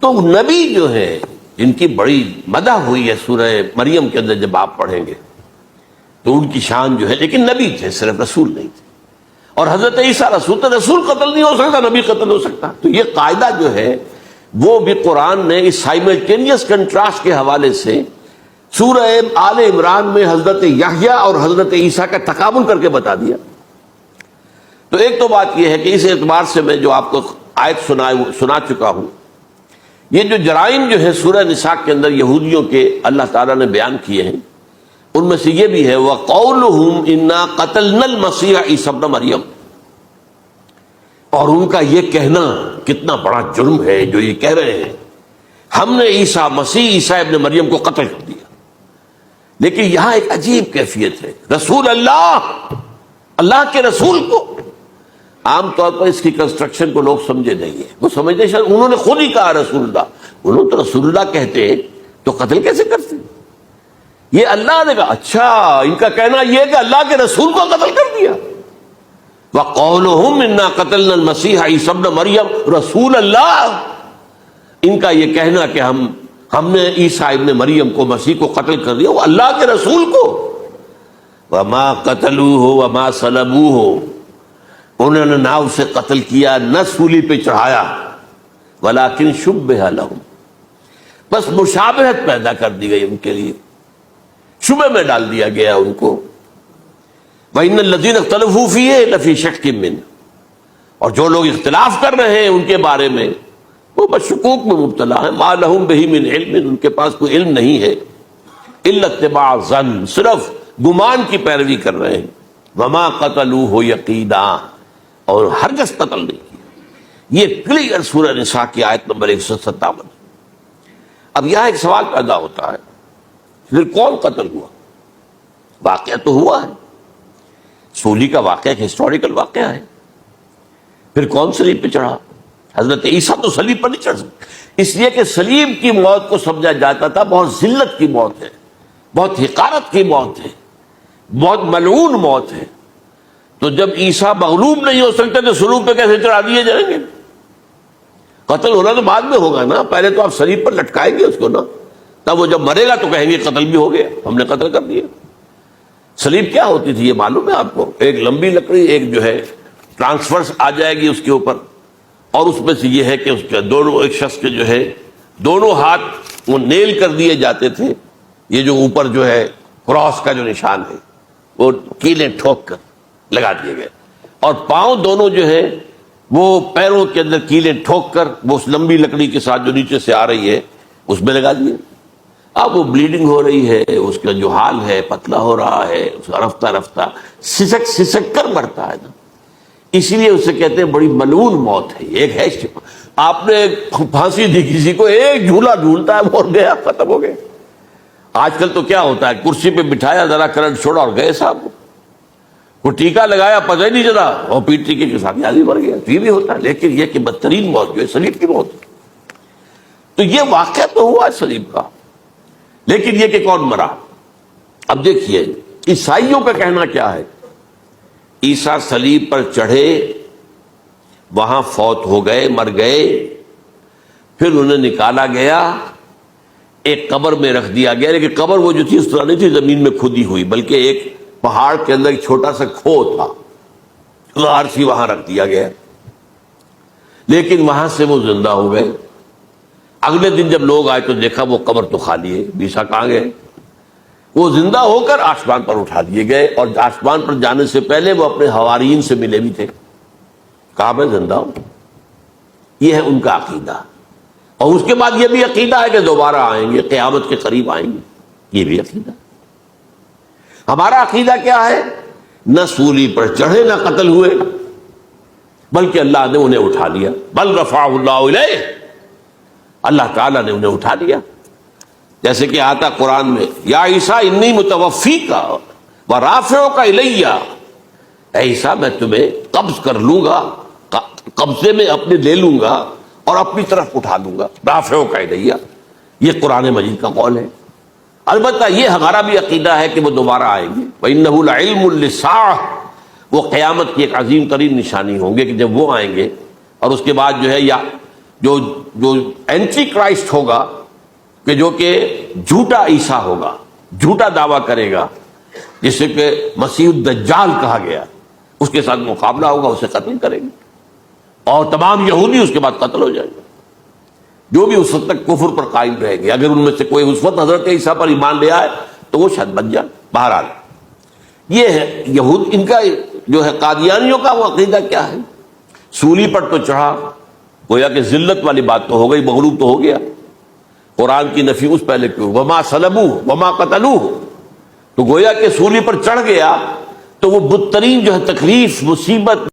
تو نبی جو ہے جن کی بڑی مدح ہوئی ہے سورہ مریم کے اندر، جب آپ پڑھیں گے تو ان کی شان جو ہے، لیکن نبی تھے، صرف رسول نہیں تھے. اور حضرت عیسیٰ رسول، تو رسول قتل نہیں ہو سکتا، نبی قتل ہو سکتا. تو یہ قاعدہ جو ہے وہ بھی قرآن نے اس سائملٹینیس کنٹراسٹ کے حوالے سے سورہ آل عمران میں حضرت یحییٰ اور حضرت عیسیٰ کا تقابل کر کے بتا دیا. تو ایک تو بات یہ ہے کہ اس اعتبار سے میں جو آپ کو آیت سنا چکا ہوں، یہ جو جرائم جو ہے سورہ نساء کے اندر یہودیوں کے اللہ تعالیٰ نے بیان کیے ہیں، ان میں سے یہ بھی ہے وَقَوْلُهُمْ إِنَّا قَتَلْنَا الْمَسِيحَ عِيسَى ابْنَ مریم، اور ان کا یہ کہنا کتنا بڑا جرم ہے جو یہ کہہ رہے ہیں ہم نے عیسیٰ ابن مریم کو قتل کر دیا. لیکن یہاں ایک عجیب کیفیت ہے، رسول اللہ کے رسول کو. عام طور پر اس کی کنسٹرکشن کو لوگ سمجھے نہیں ہیں، وہ سمجھتے شاید انہوں نے خود ہی کہا رسول اللہ، انہوں تو رسول اللہ کہتے تو قتل کیسے کرتے؟ یہ اللہ نے کہا. اچھا، ان کا کہنا یہ کہ اللہ کے رسول کو قتل کر دیا. وَقَوْلُهُمْ إِنَّا قَتَلْنَا الْمَسِيحَ عِيسَى ابْنَ مریم، رسول اللہ، ان کا یہ کہنا کہ ہم نے عیسیٰ ابن مریم کو، مسیح کو قتل کر دیا، وہ اللہ کے رسول کو. وَمَا قَتَلُوهُ وَمَا صَلَبُوهُ، انہوں نے نہ اسے قتل کیا نہ سولی پہ چڑھایا، وَلَكِنْ شُبِّهَ لَهُمْ، بس مشابہت پیدا کر دی گئی ان کے لیے، شبہ میں ڈال دیا گیا ان کو. وَإِنَّ الَّذِينَ اخْتَلَفُوا فِيهِ لَفِي شَكٍّ مِّنْهُ، اور جو لوگ اختلاف کر رہے ہیں ان کے بارے میں وہ بس شکوک میں مبتلا ہیں. مَا لَهُمْ بِهِ مِنْ عِلْمٍ، ان کے پاس کوئی علم نہیں ہے. إِلَّا اتِّبَاعَ الظَّنِّ، صرف گمان کی پیروی کر رہے ہیں. وَمَا قَتَلُوهُ يَقِينًا، اور ہرگز قتل نہیں کیا. یہ کلیئر سورہ نساء کی آیت نمبر 157. اب یہاں ایک سوال پیدا ہوتا ہے، پھر کون قتل ہوا؟ واقعہ تو ہوا ہے، سولی کا واقعہ ایک ہسٹوریکل واقعہ ہے. پھر کون صلیب پہ چڑھا؟ حضرت عیسیٰ تو صلیب پر نہیں چڑھ سکتے، اس لیے کہ صلیب کی موت کو سمجھا جاتا تھا بہت ذلت کی موت ہے، بہت حقارت کی موت ہے، بہت ملعون موت ہے. تو جب عیسیٰ مغلوب نہیں ہو سکتے تو صلیب پہ کیسے چڑھا دیے جائیں گے؟ قتل ہونا تو بعد میں ہوگا نا، پہلے تو آپ صلیب پر لٹکائیں گے اس کو نا، تب وہ جب مرے گا تو کہیں گے قتل بھی ہو گیا، ہم نے قتل کر دیا. صلیب کیا ہوتی تھی یہ معلوم ہے آپ کو؟ ایک لمبی لکڑی، ایک جو ہے ٹرانسفرس آ جائے گی اس کے اوپر، اور اس میں سے یہ ہے کہ اس کے دونوں، ایک شخص کے جو ہے دونوں ہاتھ وہ نیل کر دیے جاتے تھے، یہ جو اوپر جو ہے کراس کا جو نشان ہے وہ کیلیں ٹھوک کر لگا دیے گئے، اور پاؤں دونوں جو ہے وہ پیروں کے اندر کیلیں ٹھوک کر وہ اس لمبی لکڑی کے ساتھ جو نیچے سے آ رہی ہے اس میں لگا دیے. اب وہ بلیڈنگ ہو رہی ہے، اس کا جو حال ہے پتلا ہو رہا ہے، رفتہ رفتہ سسک کر مرتا ہے نا. اسی لیے اسے کہتے ہیں بڑی ملعون موت ہے. ایک ہے آپ نے پھانسی دی کسی کو، ایک جھولا جھولتا ہے وہ گیا، ختم ہو گیا. آج کل تو کیا ہوتا ہے، کرسی پہ بٹھایا، ذرا کرنٹ چھوڑا اور گئے صاحب. وہ ٹیکا لگایا، پتہ ہی نہیں چلا، اور پیٹ ٹیکے کے ساتھ آدمی مر گیا. یہ بھی ہوتا ہے، لیکن یہ کہ بدترین موت جو ہے صلیب کی موت. تو یہ واقعہ تو ہوا ہے صلیب کا، لیکن یہ کہ کون مرا؟ اب دیکھیے عیسائیوں کا کہنا کیا ہے. عیسیٰ صلیب پر چڑھے، وہاں فوت ہو گئے، مر گئے، پھر انہیں نکالا گیا، ایک قبر میں رکھ دیا گیا. لیکن قبر وہ جو تھی اس طرح نہیں تھی زمین میں کھودی ہوئی، بلکہ ایک پہاڑ کے اندر ایک چھوٹا سا کھو تھا، غار سی، وہاں رکھ دیا گیا. لیکن وہاں سے وہ زندہ ہو گئے. اگلے دن جب لوگ آئے تو دیکھا وہ قبر تو خالی ہے، عیسیٰ کہاں گئے؟ وہ زندہ ہو کر آسمان پر اٹھا دیے گئے، اور آسمان پر جانے سے پہلے وہ اپنے حواریین سے ملے بھی تھے، کہا میں زندہ ہوں. یہ ہے ان کا عقیدہ. اور اس کے بعد یہ بھی عقیدہ ہے کہ دوبارہ آئیں گے، قیامت کے قریب آئیں گے. یہ بھی عقیدہ. ہمارا عقیدہ کیا ہے؟ نہ سولی پر چڑھے نہ قتل ہوئے، بلکہ اللہ نے انہیں اٹھا لیا. بل رفعہ اللہ الیہ، اللہ تعالیٰ نے انہیں اٹھا لیا. جیسے کہ آتا قرآن میں، یا عیسیٰ انی متوفیک ورافعک الیہ، اے عیسیٰ میں تمہیں قبض کر لوں گا، قبضے میں اپنے لے لوں گا اور اپنی طرف اٹھا لوں گا. رافعک الیہ، یہ قرآن مجید کا قول ہے. البتہ یہ ہمارا بھی عقیدہ ہے کہ وہ دوبارہ آئیں گے. وَإِنَّهُ لَعِلْمٌ لِلسَّاعَةِ، وہ قیامت کی ایک عظیم ترین نشانی ہوں گے کہ جب وہ آئیں گے. اور اس کے بعد جو ہے یا جو اینٹی کرائسٹ ہوگا کہ جو کہ جھوٹا عیسیٰ ہوگا، جھوٹا دعویٰ کرے گا، جسے کہ مسیح الدجال کہا گیا، اس کے ساتھ مقابلہ ہوگا، اسے قتل کریں گے اور تمام یہودی اس کے بعد قتل ہو جائیں گے، جو بھی اس وقت تک کفر پر قائم رہیں گے۔ اگر ان میں سے کوئی اس وقت حضرت عیسیٰ پر ایمان لے آئے تو وہ شاید بچ جائے۔ بہرحال یہ ہے یہود، ان کا جو ہے قادیانیوں کا وہ عقیدہ کیا ہے؟ سولی پر تو چڑھا، گویا کہ ذلت والی بات تو ہو گئی، مغلوب تو ہو گیا، قرآن کی نفی اس پہلے کیوں، وما صلبوہ وما قتلوہ، تو گویا کہ سولی پر چڑھ گیا تو وہ بدترین جو ہے تکلیف، مصیبت